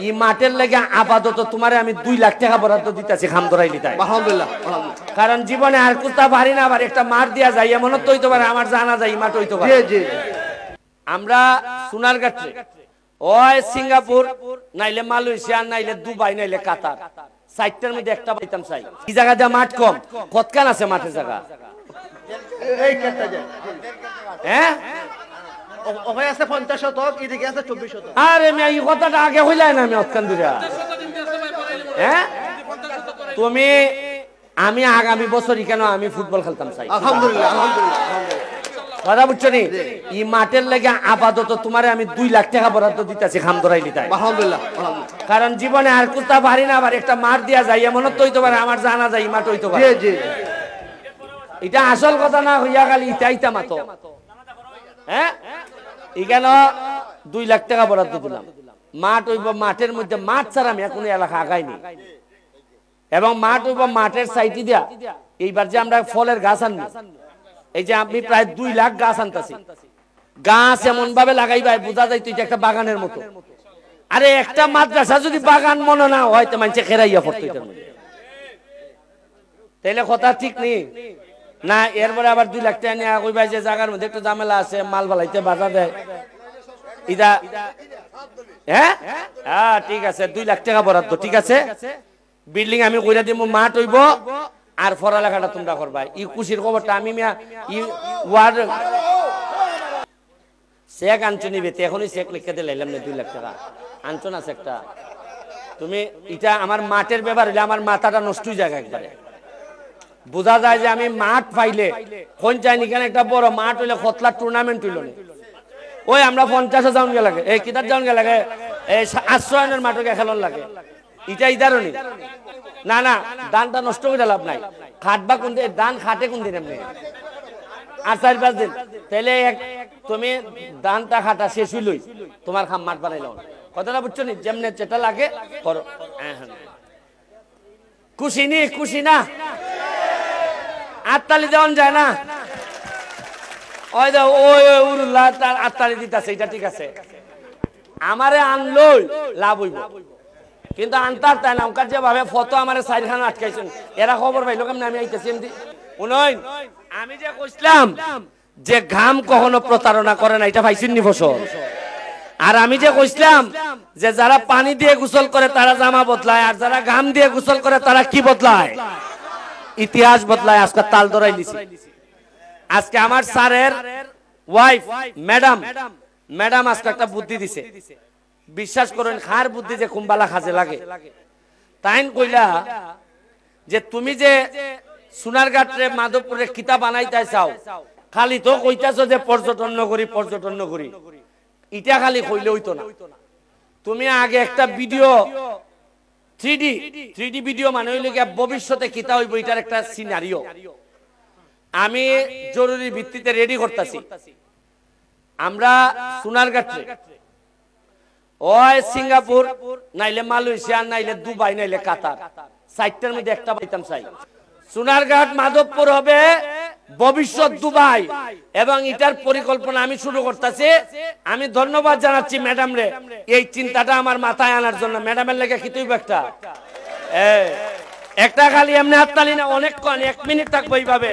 ই মাঠের লেগে আপাতত তোমারে আমি 2 লাখ টাকা বরাদ্দ দিতেছি খাম ধরাইলি তাই আলহামদুলিল্লাহ কারণ জীবনে আর কুস্তা পারি না আবার একটা মাঠ দিয়া যাই এমন তো হইতে পারে আমার জানা যায় মাঠ হইতে পারে জি জি আমরা সোনারঘাটে ওই সিঙ্গাপুর নাইলে মালয়েশিয়া নাইলে দুবাই নাইলে কাতার সাইটটার মধ্যে একটা পাইতাম চাই এই জায়গা যা মাঠ কম কতখান আছে মাঠের জায়গা এই কেটে যায় হ্যাঁ ওখানে আছে 50 শতক এদিকে আছে 24 শতক আরে আমি এই কথাটা আগে হইলাই না আমি অতখান দূরে হ্যাঁ তুমি আমি আগামী বছরই কেন আমি ফুটবল খেলতাম চাই আলহামদুলিল্লাহ আলহামদুলিল্লাহ কথা বুঝছো নি এই মাঠের লেগে আপাতত তোমারে আমি 2 লাখ টাকা বরাদ্দ দিতেছি খাম ধরাইলি তাই আলহামদুলিল্লাহ কারণ জীবনে আর কুস্তা পারি না আবার একটা মাঠ দিয়া যাই এমন তো হইতে পারে আমার জানা যায় মাঠ হইতে পারে জি জি এটা আসল কথা না হইয়া খালি ইটাইতা মাতো হ্যাঁ এখানে 2 লাখ টাকা বরাদ্দ দিলাম মাঠ হইব মাঠের মধ্যে মাঠ ছাড়া আমি কোনো এলাকা আগাইনি এবং মাঠ হইব মাঠের সাইডে দিয়া এইবার যে আমরা ফলের গাছ আনবো এই যে আমি প্রায় 2 লাখ গাছ আনতেছি গাছ এমন ভাবে লাগাইবাই বোঝা যায় তুই একটা বাগানের মতো আরে একটা মাদ্রাসা যদি বাগান মনে না হয় তো মানুষে খেরাইয়া পড়তো এটার মধ্যে তাইলে কথা ঠিক নেই না এরপরে আবার 2 লাখ টাকা নিয়ে কইবাই যে জায়গার মধ্যে একটু ঝামেলা আছে মাল বালাইতে বাধা দেয় ইদা হ্যাঁ হ্যাঁ ঠিক আছে 2 লাখ টাকা বরাদ্দ ঠিক আছে বিল্ডিং আমি কইরা দিব মাঠ হইব আর পড়ালেখাটা তোমরা করবা ই খুশির খবরটা আমি মিয়া ই ওয়ার্ড চেক আনছো নিবে এখনই চেক লিখে দিয়ে লাইলাম না 2 লাখ টাকা আনছো না চেকটা তুমি এটা আমার মাঠের ব্যাপার হইলে আমার মাথাটা নষ্ট হয়ে যায় একবারে বোঝা যায় যে আমি মাঠ পাইলে কোন চাই এখানে একটা বড় মাঠ হইলে খতলা টুর্নামেন্ট হইল না ওই আমরা 50 যাওন গে লাগে এই কিতার যাওন গে লাগে এই আশ্রয়নের মাঠে খেলন লাগে এটা ইদারনি না না দানটা নষ্ট করে লাভ নাই খাটবা কোন দিন দান খাটে কোন দিন এমনি আর 4-5 দিন তাহলে তুমি দানটা খাটা শেষ হইলই তোমার খাম মাঠ বানাইলো কথাটা বুঝছো নি যেমনে যেটা লাগে করো খুশি না আত্তালি দেওয়ান যায় না ওই দা ওই উরুল্লাহ তার আত্তালি দিতেছে এটা ঠিক আছে আমারে আনলই লাভ হইব কিন্তু আনতার তাই না ওকার যেভাবে ফটো আমারে সাইডখান আটকাইছেন এরা খবর পাইলো কেমন আমি আইতেছি এমনি উনয়ন আমি যে কইছিলাম যে ঘাম কখনো প্রতারণা করে না এটা পাইছেন নি ফসল আর আমি যে কইছিলাম যে যারা পানি দিয়ে গোসল করে তারা জামা বদলায় আর যারা ঘাম দিয়ে গোসল করে তারা কি বদলায় ইতিহাস বদলায় আজকে তাল ধরাই দিছি আজকে আমার স্যারের ওয়াইফ ম্যাডাম আজকে একটা বুদ্ধি দিছে বিশ্বাস করেন খার বুদ্ধি যে কুম্বালা খাজে লাগে তাইন কইলা যে তুমি যে সোনারঘাটে মাধবপুরে কিতাব বানাইতে চাও খালি তো কইতাছো যে পর্যটন নগরী এটা খালি কইলে হইতো না তুমি আগে একটা ভিডিও 3D ভিডিও মানে হইলে ভবিষ্যতে কিতা হইব এটার একটা সিনারিও আমি জরুরি ভিত্তিতে রেডি করতেছি আমরা সোনারঘাটে ওই সিঙ্গাপুর নাইলে মালয়েশিয়া নাইলে দুবাই নাইলে কাতার সাইটটার মধ্যে একটা পাইতাম চাই সোনারঘাট মাধবপুর হবে ভবিষ্যৎ দুবাই এবং এটার পরিকল্পনা আমি শুরু করতেছি আমি ধন্যবাদ জানাচ্ছি ম্যাডাম রে এই চিন্তাটা আমার মাথায় আনার জন্য ম্যাডামের লেগে কি তুই একটা খালি এমনি হাততালি না অনেকক্ষণ 1 মিনিট থাকবো এইভাবে